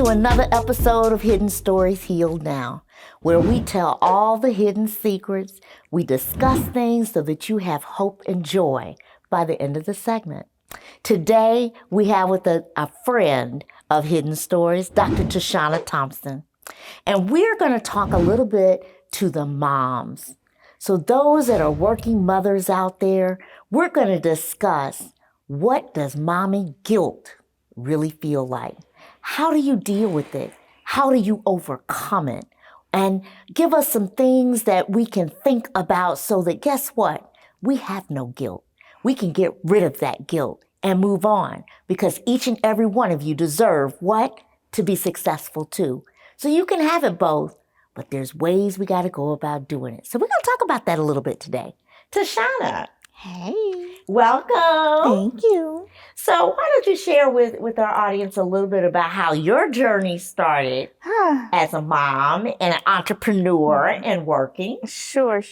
another episode of Hidden Stories Healed Now, where we tell all the hidden secrets. We discuss things so that you have hope and joy by the end of the segment. Today, we have with us a friend of Hidden Stories, Dr. Tashana Thompson. And we're going to talk a little bit to the moms. So those that are working mothers out there, we're going to discuss, what does mommy guilt really feel like? How do you deal with it? How do you overcome it? And give us some things that we can think about so that, guess what? We have no guilt. We can get rid of that guilt and move on, because each and every one of you deserve what? To be successful too. So you can have it both, but there's ways we got to go about doing it. So we're going to talk about that a little bit today. Tashana. Hey. Welcome. Thank you. So why don't you share with our audience a little bit about how your journey started as a mom and an entrepreneur and working? Sure.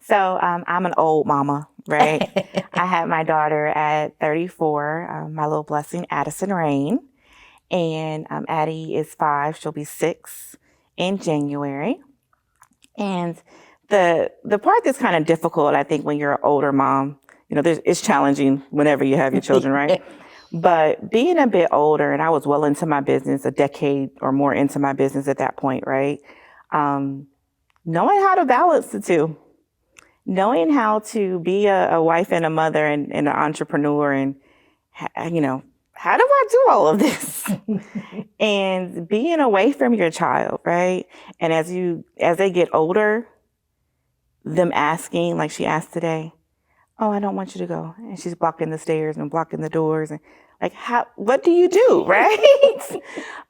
So I'm an old mama, right? I had my daughter at 34, my little blessing, Addison Rain. And Addie is 5. She'll be 6 in January. And the part that's kind of difficult, I think, when you're an older mom, it's challenging whenever you have your children, right? But being a bit older, and I was well into my business, a decade or more into my business at that point, right? Knowing how to balance the two, knowing how to be a wife and a mother and an entrepreneur, and, how do I do all of this? And being away from your child, right? And as they get older, them asking, like she asked today, oh, I don't want you to go. And she's blocking the stairs and blocking the doors. And like, what do you do, right?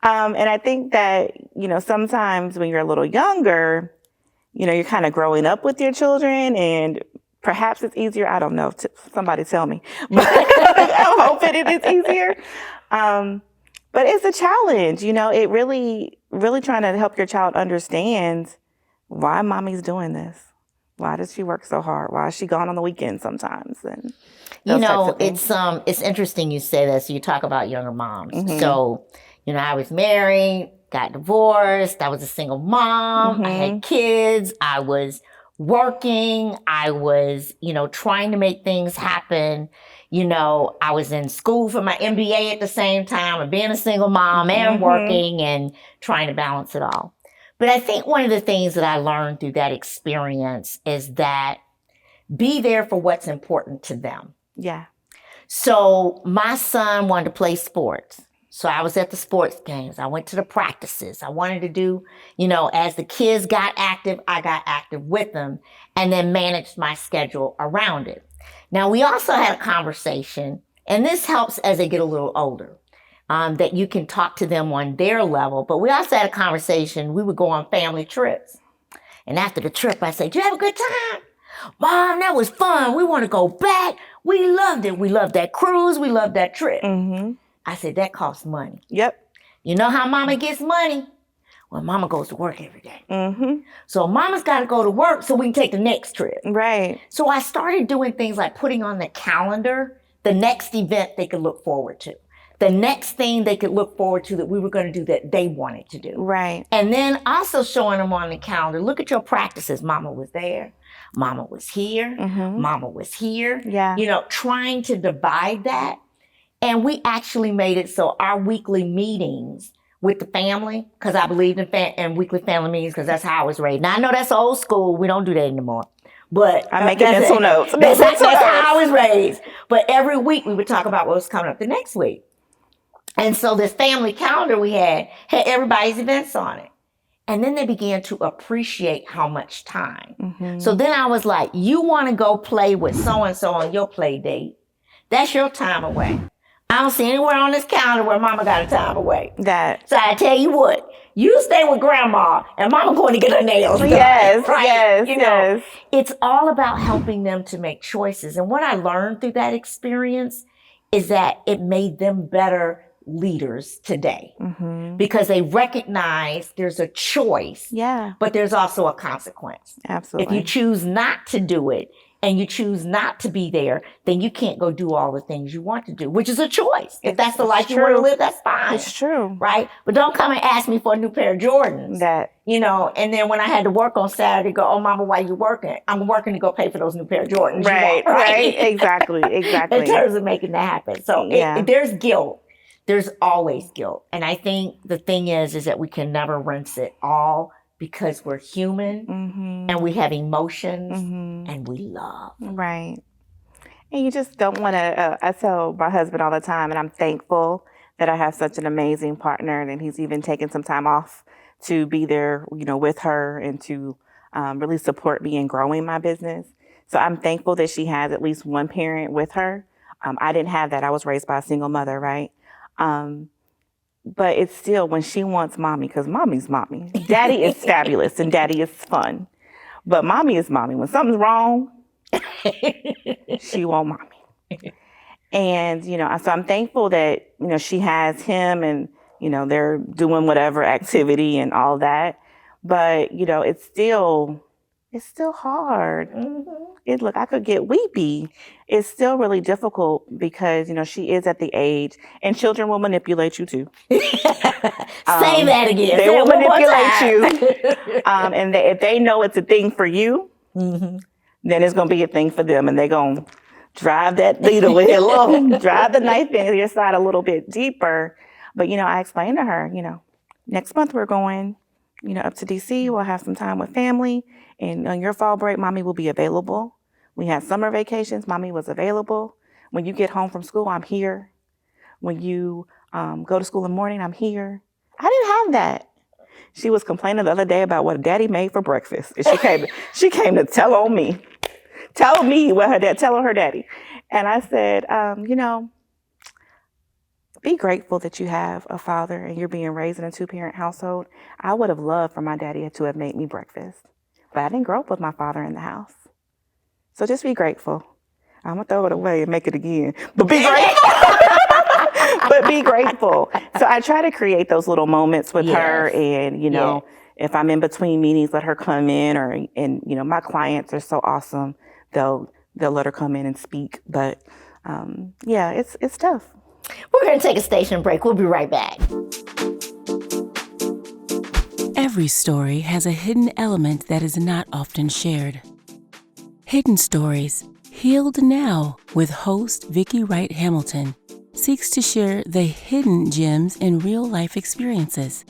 And I think that, sometimes when you're a little younger, you're kind of growing up with your children, and perhaps it's easier. I don't know. Somebody tell me. But I'm hoping it is easier. But it's a challenge, it really, really trying to help your child understand why mommy's doing this. Why does she work so hard? Why is she gone on the weekends sometimes? And it's interesting you say that. So you talk about younger moms. Mm-hmm. So, I was married, got divorced. I was a single mom. Mm-hmm. I had kids. I was working. I was, trying to make things happen. I was in school for my MBA at the same time, and being a single mom and working and trying to balance it all. But I think one of the things that I learned through that experience is that be there for what's important to them. Yeah. So my son wanted to play sports. So I was at the sports games. I went to the practices. I wanted to do, as the kids got active, I got active with them, and then managed my schedule around it. Now, we also had a conversation, and this helps as they get a little older. That you can talk to them on their level. But we also had a conversation. We would go on family trips. And after the trip, I said, did you have a good time? Mom, that was fun. We want to go back. We loved it. We loved that cruise. We loved that trip. Mm-hmm. I said, that costs money. Yep. You know how mama gets money? Well, mama goes to work every day. Mm-hmm. So mama's got to go to work so we can take the next trip. Right. So I started doing things like putting on the calendar the next event they could look forward to. The next thing they could look forward to that we were going to do that they wanted to do. Right. And then also showing them on the calendar, look at your practices. Mama was there. Mama was here. Mm-hmm. Mama was here. Yeah. Trying to divide that. And we actually made it so our weekly meetings with the family, because I believed in weekly family meetings, because that's how I was raised. Now, I know that's old school. We don't do that anymore. But I'm making mental notes. That's how I was raised. But every week we would talk about what was coming up the next week. And so this family calendar we had everybody's events on it. And then they began to appreciate how much time. Mm-hmm. So then I was like, you want to go play with so-and-so on your play date. That's your time away. I don't see anywhere on this calendar where mama got a time away. So I tell you what, you stay with grandma and mama going to get her nails done. Yes, right? yes. It's all about helping them to make choices. And what I learned through that experience is that it made them better leaders today, because they recognize there's a choice, but there's also a consequence. Absolutely. If you choose not to do it, and you choose not to be there, then you can't go do all the things you want to do, which is a choice. If that's the life you want to live, that's fine. It's true. Right? But don't come and ask me for a new pair of Jordans. And then when I had to work on Saturday, go, oh, Mama, why you working? I'm working to go pay for those new pair of Jordans. Right. Exactly. In terms of making that happen. So there's guilt. There's always guilt. And I think the thing is that we can never rinse it all because we're human and we have emotions and we love. Right. And you just don't want to, I tell my husband all the time, and I'm thankful that I have such an amazing partner, and he's even taken some time off to be there, with her and to really support me in growing my business. So I'm thankful that she has at least one parent with her. I didn't have that. I was raised by a single mother, right? But it's still when she wants mommy, because mommy's mommy. Daddy is fabulous and daddy is fun. But mommy is mommy. When something's wrong, she want mommy. And, so I'm thankful that, she has him and, they're doing whatever activity and all that. But, it's still hard. Look, I could get weepy. It's still really difficult because, she is at the age, and children will manipulate you too. Say that again. They will manipulate you. And if they know it's a thing for you, then it's going to be a thing for them. And they're going to drive that needle drive the knife in your side a little bit deeper. But, I explained to her, next month we're going, up to DC. We'll have some time with family. And on your fall break, mommy will be available. We had summer vacations. Mommy was available. When you get home from school, I'm here. When you go to school in the morning, I'm here. I didn't have that. She was complaining the other day about what daddy made for breakfast. And she came to tell me what telling her daddy. And I said, be grateful that you have a father and you're being raised in a 2-parent household. I would have loved for my daddy to have made me breakfast, but I didn't grow up with my father in the house. So just be grateful. I'm going to throw it away and make it again, but be grateful. But be grateful. So I try to create those little moments with her, and, if I'm in between meetings, let her come in, and my clients are so awesome. They'll let her come in and speak. But it's tough. We're going to take a station break. We'll be right back. Every story has a hidden element that is not often shared. Hidden Stories, Healed Now, with host Vicki Wright Hamilton, seeks to share the hidden gems in real-life experiences.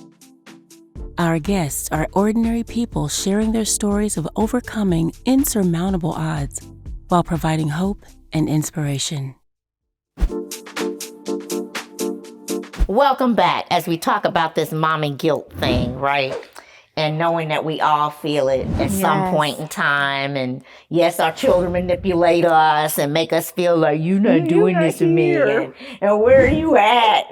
Our guests are ordinary people sharing their stories of overcoming insurmountable odds while providing hope and inspiration. Welcome back as we talk about this mommy guilt thing, right? And knowing that we all feel it at some point in time. And yes, our children manipulate us and make us feel like you're not doing this to me. And where are you at?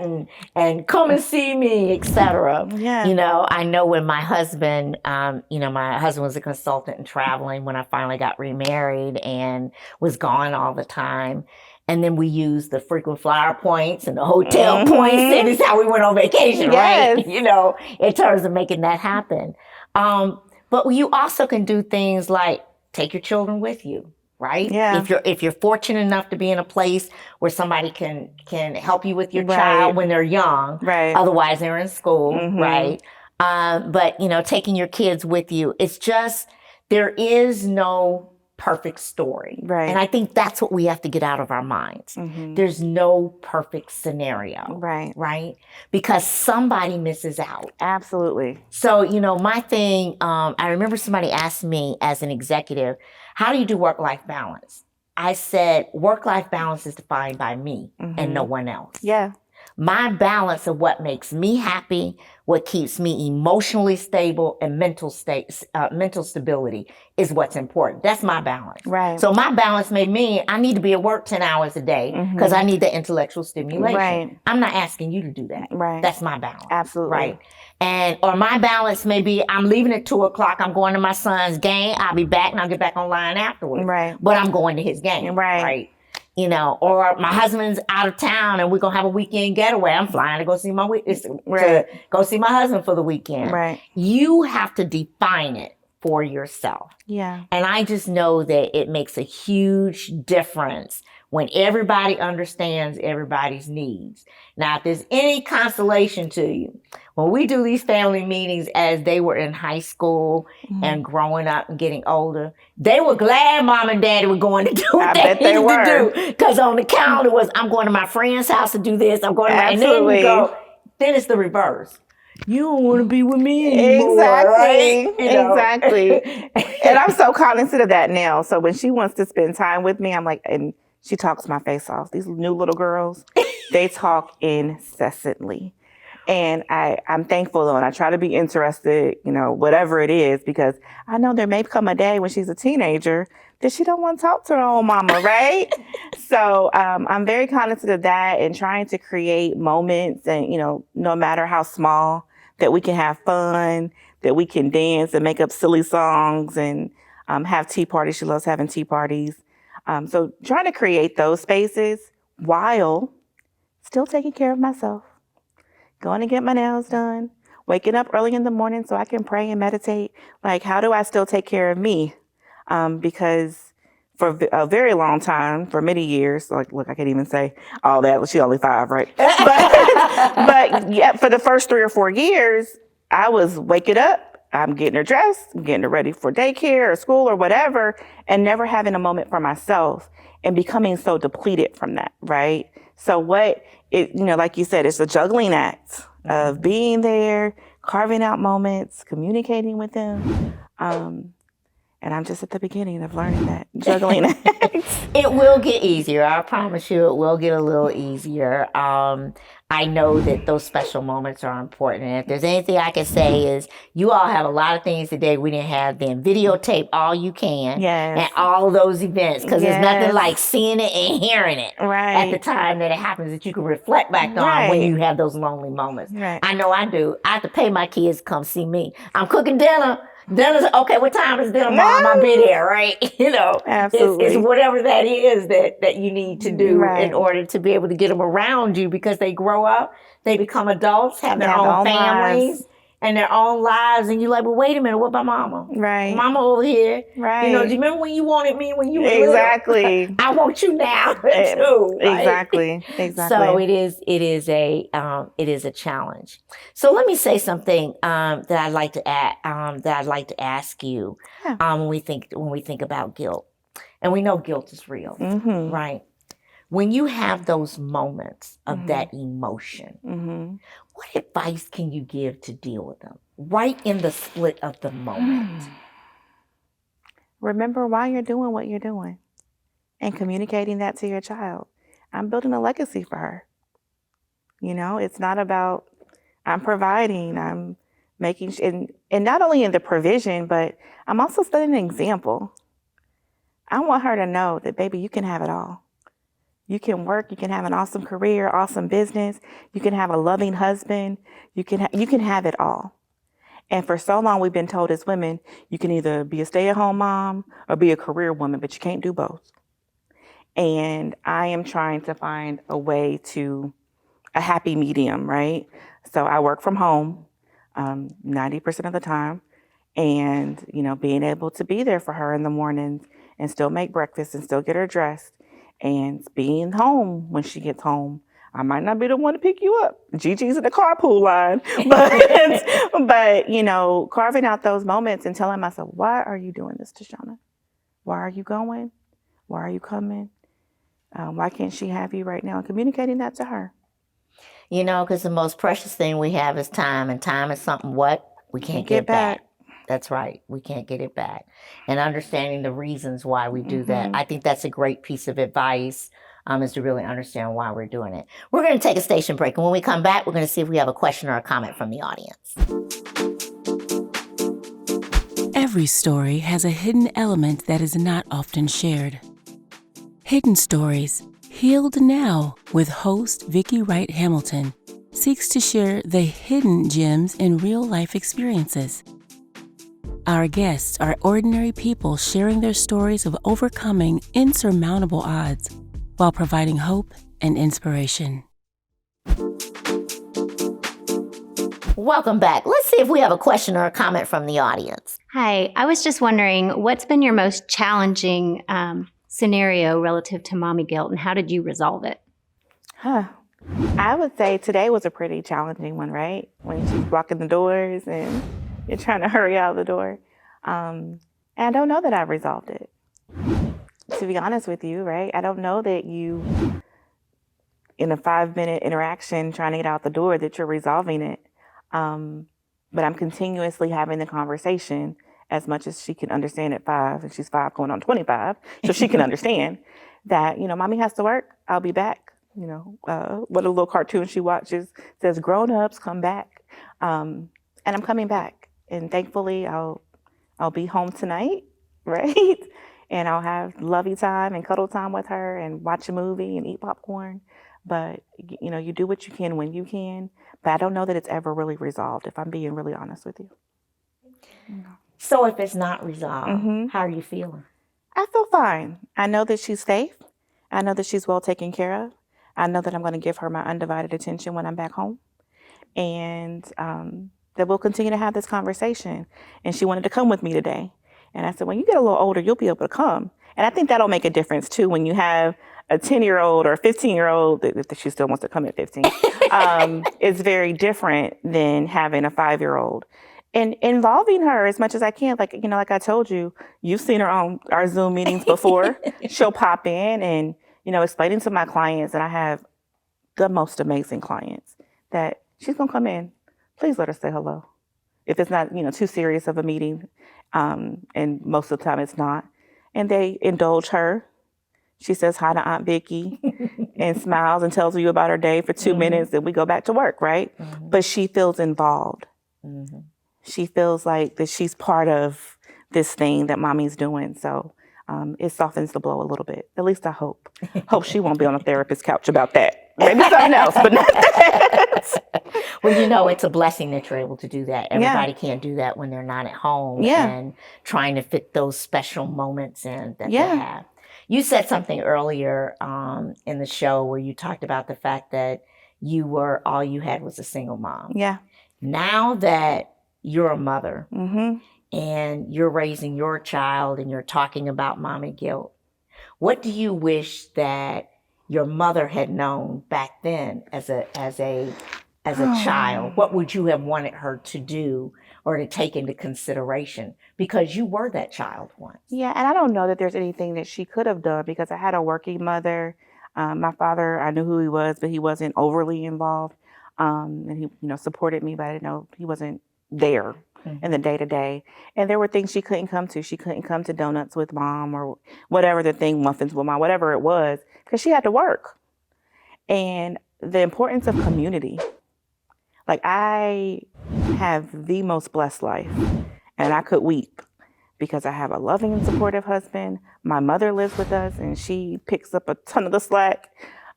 And come and see me, etc. Yeah. I know when my husband, my husband was a consultant and traveling when I finally got remarried and was gone all the time. And then we used the frequent flyer points and the hotel points. And it's how we went on vacation, right? In terms of making that happen. But you also can do things like take your children with you, right? Yeah. If you're fortunate enough to be in a place where somebody can help you with your child when they're young. Right. Otherwise, they're in school, right? But, taking your kids with you, it's just, there is no perfect story. Right. And I think that's what we have to get out of our minds. There's no perfect scenario. Right? Because somebody misses out. Absolutely. So, my thing, I remember somebody asked me as an executive, how do you do work-life balance? I said, work-life balance is defined by me and no one else. Yeah. My balance of what makes me happy, what keeps me emotionally stable, and mental stability is what's important. That's my balance. Right. So my balance may mean I need to be at work 10 hours a day because I need the intellectual stimulation. Right. I'm not asking you to do that. Right. That's my balance. Absolutely. Right. Or my balance may be I'm leaving at 2:00. I'm going to my son's game. I'll be back and I'll get back online afterwards. Right. But I'm going to his game. Right. Or my husband's out of town and we're going to have a weekend getaway. I'm flying to go see my husband for the weekend. Right. You have to define it for yourself. Yeah. And I just know that it makes a huge difference when everybody understands everybody's needs. Now, if there's any consolation to you, when we do these family meetings as they were in high school and growing up and getting older, they were glad mom and daddy were going to do what they needed to do. Because on the calendar was, I'm going to my friend's house to do this. I'm going to and then you go, then it's the reverse. You don't want to be with me anymore, exactly, right? Exactly. And I'm so cognizant of that now. So when she wants to spend time with me, I'm like, and she talks my face off. These new little girls, they talk incessantly. And I'm thankful, though, and I try to be interested, whatever it is, because I know there may come a day when she's a teenager that she don't want to talk to her own mama, right? So I'm very cognizant of that and trying to create moments and, no matter how small, that we can have fun, that we can dance and make up silly songs and have tea parties. She loves having tea parties. So trying to create those spaces while still taking care of myself. Going to get my nails done, waking up early in the morning so I can pray and meditate. Like, how do I still take care of me? Because for a very long time, for many years, look, I can't even say all that. She's only 5, right? But yeah, for the first 3 or 4 years, I was waking up, I'm getting her dressed, I'm getting her ready for daycare or school or whatever, and never having a moment for myself and becoming so depleted from that, right? So like you said, it's a juggling act of being there, carving out moments, communicating with them. And I'm just at the beginning of learning that juggling act. It will get easier. I promise you it will get a little easier. I know that those special moments are important. And if there's anything I can say is you all have a lot of things today we didn't have then. Videotape all you can. Yes. And all of those events. Because there's nothing like seeing it and hearing it. Right. At the time that it happens that you can reflect back on when you have those lonely moments. Right. I know I do. I have to pay my kids to come see me. I'm cooking dinner. Dinner's okay. What time is dinner, Mom? I'll be there, right? Absolutely. It's whatever that is that you need to do in order to be able to get them around you because they grow up, they become adults, have their own families and their own lives, and you're like, well, wait a minute, what about Mama? Right. Mama over here, right? Do you remember when you wanted me when you were exactly? Little? I want you now too. Right? Exactly. So it is a challenge. So let me say something that I'd like to ask you when we think about guilt, and we know guilt is real, right? When you have those moments of that emotion, what advice can you give to deal with them right in the split of the moment? Remember why you're doing what you're doing and communicating that to your child. I'm building a legacy for her. It's not about I'm providing, I'm making, and not only in the provision, but I'm also setting an example. I want her to know that, baby, you can have it all. You can work, you can have an awesome career, awesome business, you can have a loving husband, you can have it all. And for so long we've been told as women, you can either be a stay-at-home mom or be a career woman, but you can't do both. And I am trying to find a way to a happy medium, right? So I work from home 90% of the time, and being able to be there for her in the mornings and still make breakfast and still get her dressed and being home when she gets home. I might not be the one to pick you up. Gigi's in the carpool line, but carving out those moments and telling myself, why are you doing this, Tashana? Why are you going? Why are you coming? Why can't she have you right now? And communicating that to her. Because the most precious thing we have is time, and time is something we can't get back. That's right. We can't get it back. And understanding the reasons why we do that. I think that's a great piece of advice, is to really understand why we're doing it. We're going to take a station break. And when we come back, we're going to see if we have a question or a comment from the audience. Every story has a hidden element that is not often shared. Hidden Stories, Healed Now, with host Vicki Wright Hamilton, seeks to share the hidden gems in real-life experiences. Our guests are ordinary people sharing their stories of overcoming insurmountable odds while providing hope and inspiration. Welcome back. Let's see if we have a question or a comment from the audience. Hi, I was just wondering, what's been your most challenging scenario relative to mommy guilt, and how did you resolve it? I would say today was a pretty challenging one, right? When she's blocking the doors and you're trying to hurry out of the door. And I don't know that I've resolved it. To be honest with you, right? I don't know that you, in a 5-minute interaction trying to get out the door, that you're resolving it. But I'm continuously having the conversation as much as she can understand at 5, and she's 5 going on 25, so she can understand that, mommy has to work, I'll be back. What a little cartoon she watches says, grown-ups come back. And I'm coming back. And thankfully, I'll be home tonight, right? And I'll have lovey time and cuddle time with her and watch a movie and eat popcorn. But, you do what you can when you can. But I don't know that it's ever really resolved, if I'm being really honest with you. So if it's not resolved, how are you feeling? I feel fine. I know that she's safe. I know that she's well taken care of. I know that I'm going to give her my undivided attention when I'm back home. And that we'll continue to have this conversation. And she wanted to come with me today. And I said, when you get a little older, you'll be able to come. And I think that'll make a difference, too, when you have a 10-year-old or a 15-year-old, if she still wants to come at 15, it's very different than having a 5-year-old. And involving her as much as I can, like I told you, you've seen her on our Zoom meetings before. She'll pop in and, explaining to my clients, and I have the most amazing clients, that she's going to come in. Please let her say hello. If it's not, too serious of a meeting, and most of the time it's not. And they indulge her. She says hi to Aunt Vicky and smiles and tells you about her day for 2 minutes, and we go back to work, right? But she feels involved. She feels like that she's part of this thing that mommy's doing. So it softens the blow a little bit. At least I hope. Hope she won't be on a therapist's couch about that. Maybe something else, but not that. Well, it's a blessing that you're able to do that. Everybody can't do that when they're not at home and trying to fit those special moments in that they have. You said something earlier in the show where you talked about the fact that all you had was a single mom. Yeah. Now that you're a mother and you're raising your child and you're talking about mommy guilt, what do you wish that your mother had known back then as a child? What would you have wanted her to do or to take into consideration? Because you were that child once. Yeah, and I don't know that there's anything that she could have done, because I had a working mother. My father, I knew who he was, but he wasn't overly involved. And he, supported me, but I didn't know he wasn't there in the day-to-day. And there were things she couldn't come to. She couldn't come to donuts with mom or whatever the thing, muffins with mom, whatever it was, because she had to work. And the importance of community. Like, I have the most blessed life, and I could weep because I have a loving and supportive husband. My mother lives with us, and she picks up a ton of the slack.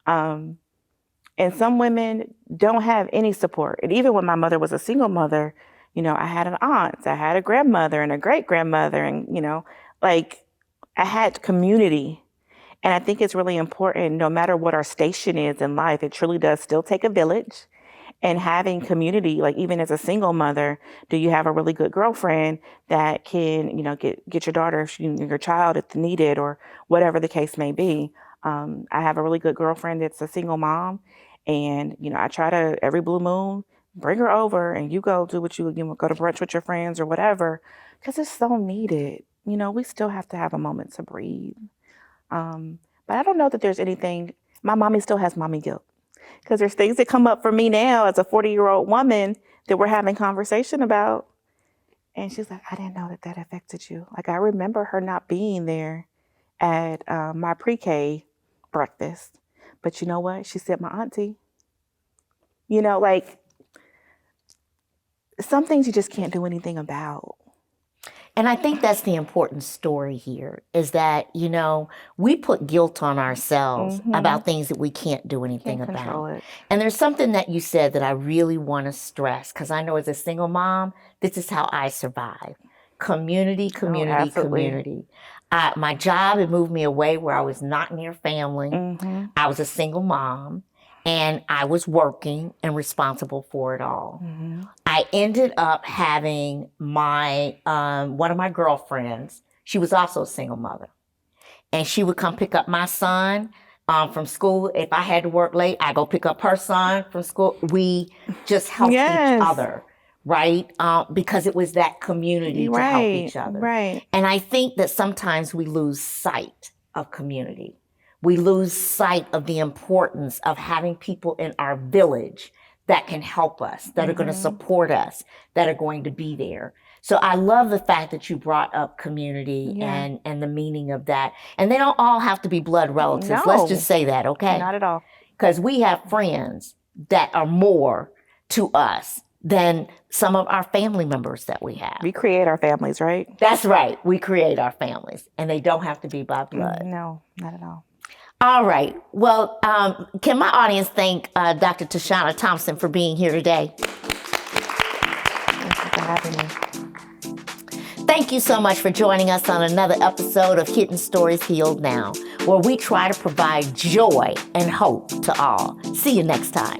And some women don't have any support. And even when my mother was a single mother, I had an aunt, I had a grandmother and a great-grandmother, and, I had community. And I think it's really important, no matter what our station is in life, it truly does still take a village. And having community, like even as a single mother, do you have a really good girlfriend that can, get your daughter, your child if needed, or whatever the case may be. I have a really good girlfriend that's a single mom, and I try to every blue moon bring her over, and you go do what you go to brunch with your friends or whatever, because it's so needed. We still have to have a moment to breathe. But I don't know that there's anything. My mommy still has mommy guilt. Because there's things that come up for me now as a 40-year-old woman that we're having conversation about. And she's like, I didn't know that affected you. Like, I remember her not being there at my pre-K breakfast. But you know what? She said, my auntie. Some things you just can't do anything about. And I think that's the important story here, is that, we put guilt on ourselves about things that we can't do anything Can't control about. it. And there's something that you said that I really want to stress, because I know as a single mom, this is how I survive. Community, community. My job had moved me away where I was not near family. I was a single mom, and I was working and responsible for it all. I I ended up having my one of my girlfriends. She was also a single mother, and she would come pick up my son from school. If I had to work late, I go pick up her son from school. We just helped each other, right? Because it was that community to help each other. Right. And I think that sometimes we lose sight of community. We lose sight of the importance of having people in our village that can help us, that are going to support us, that are going to be there. So I love the fact that you brought up community and the meaning of that. And they don't all have to be blood relatives. No. Let's just say that, okay? Not at all. Because we have friends that are more to us than some of our family members that we have. We create our families, right? That's right. We create our families, and they don't have to be by blood. No, not at all. All right. Well, can my audience thank Dr. Tashana Thompson for being here today? Thank you for having me. Thank you so much for joining us on another episode of Hidden Stories Healed Now, where we try to provide joy and hope to all. See you next time.